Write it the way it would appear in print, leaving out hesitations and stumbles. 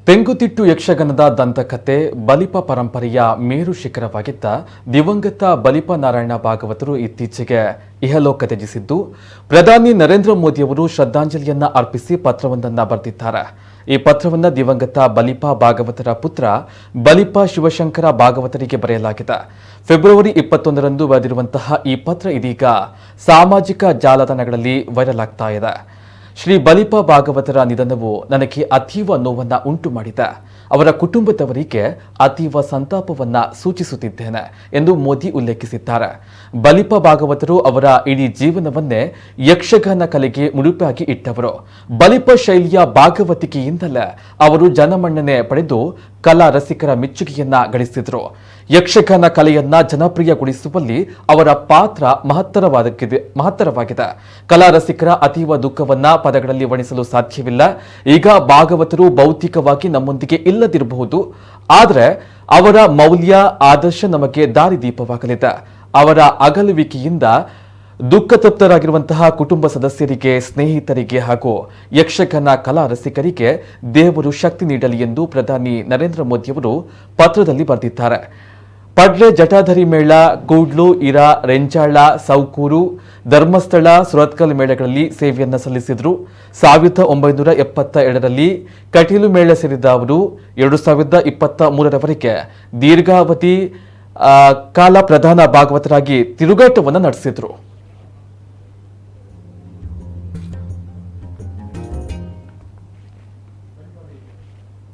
ತೆಂಗುತಿಟ್ಟು ಯಕ್ಷಗಾನದ ದಂತಕಥೆ ಬಲಿಪ ಪರಂಪರೆಯ ಮೇರು ಶಿಖರವಾಗಿದ್ದ ದಿವಂಗತ ಬಲಿಪ ನಾರಾಯಣ ಭಾಗವತರು ಇತ್ತೀಚೆಗೆ ಇಹಲೋಕ ತ್ಯಜಿಸಿದ್ದು ಪ್ರಧಾನಿ ನರೇಂದ್ರ ಮೋದಿಯವರು ಶ್ರದ್ಧಾಂಜಲಿಯನ್ನ ಅರ್ಪಿಸಿ ಪತ್ರವೊಂದನ್ನು ಬರೆದಿದ್ದಾರೆ. ಈ ಪತ್ರವನ್ನು ದಿವಂಗತ ಬಲಿಪ ಭಾಗವತರ ಪುತ್ರ ಬಲಿಪ ಶಿವಶಂಕರ ಭಾಗವತರಿಗೆ ಬರೆಯಲಾಗಿದೆ. ಫೆಬ್ರವರಿ 21ರಂದು ಬರೆದಿರುವಂತಹ ಈ ಪತ್ರ ಇದೀಗ ಸಾಮಾಜಿಕ ಜಾಲತಾಣಗಳಲ್ಲಿ ವೈರಲ್ ಆಗ್ತಾ ಇದೆ. ಶ್ರೀ ಬಲಿಪ ಭಾಗವತರ ನಿಧನವು ನನಗೆ ಅತೀವ ನೋವನ್ನ ಉಂಟು ಮಾಡಿದೆ. ಅವರ ಕುಟುಂಬದವರಿಗೆ ಅತೀವ ಸಂತಾಪವನ್ನ ಸೂಚಿಸುತ್ತಿದ್ದೇನೆ ಎಂದು ಮೋದಿ ಉಲ್ಲೇಖಿಸಿದ್ದಾರೆ. ಬಲಿಪ ಭಾಗವತರು ಅವರ ಇಡೀ ಜೀವನವನ್ನೇ ಯಕ್ಷಗಾನ ಕಲೆಗೆ ಮುಡುಪಾಗಿ ಇಟ್ಟವರು. ಬಲಿಪ ಶೈಲಿಯ ಭಾಗವತಿಕೆಯಿಂದಲೇ ಅವರು ಜನಮನ್ನಣೆ ಪಡೆದು ಕಲಾ ರಸಿಕರ ಮೆಚ್ಚುಗೆಯನ್ನ ಗಳಿಸಿದರು. ಯಕ್ಷಗಾನ ಕಲೆಯನ್ನ ಜನಪ್ರಿಯಗೊಳಿಸುವಲ್ಲಿ ಅವರ ಪಾತ್ರ ಮಹತ್ತರವಾಗಿದೆ. ಕಲಾ ರಸಿಕರ ಅತೀವ ದುಃಖವನ್ನ ಪದಗಳಲ್ಲಿ ವರ್ಣಿಸಲು ಸಾಧ್ಯವಿಲ್ಲ. ಈಗ ಭಾಗವತರು ಭೌತಿಕವಾಗಿ ನಮ್ಮೊಂದಿಗೆ ಇಲ್ಲದಿರಬಹುದು, ಆದರೆ ಅವರ ಮೌಲ್ಯ ಆದರ್ಶ ನಮಗೆ ದಾರಿದೀಪವಾಗಲಿದೆ. ಅವರ ಅಗಲುವಿಕೆಯಿಂದ ದುಃಖತಪ್ತರಾಗಿರುವಂತಹ ಕುಟುಂಬ ಸದಸ್ಯರಿಗೆ, ಸ್ನೇಹಿತರಿಗೆ ಹಾಗೂ ಯಕ್ಷಗಾನ ಕಲಾ ರಸಿಕರಿಗೆ ದೇವರು ಶಕ್ತಿ ನೀಡಲಿ ಎಂದು ಪ್ರಧಾನಿ ನರೇಂದ್ರ ಮೋದಿಯವರು ಪತ್ರದಲ್ಲಿ ಬರೆದಿದ್ದಾರೆ. ಪಡ್ರೆ ಜಟಾಧರಿ ಮೇಳ, ಕೂಡ್ಲು, ಇರಾ, ರೆಂಚಾಳ, ಸೌಕೂರು, ಧರ್ಮಸ್ಥಳ, ಸುರತ್ಕಲ್ ಮೇಳಗಳಲ್ಲಿ ಸೇವೆಯನ್ನ ಸಲ್ಲಿಸಿದರು. 1972ರಲ್ಲಿ ಕಟೀಲು ಮೇಳ ಸೇರಿದ ಅವರು 2023ರವರೆಗೆ ದೀರ್ಘಾವಧಿ ಕಾಲ ಪ್ರಧಾನ ಭಾಗವತರಾಗಿ ತಿರುಗಾಟವನ್ನು ನಡೆಸಿದರು.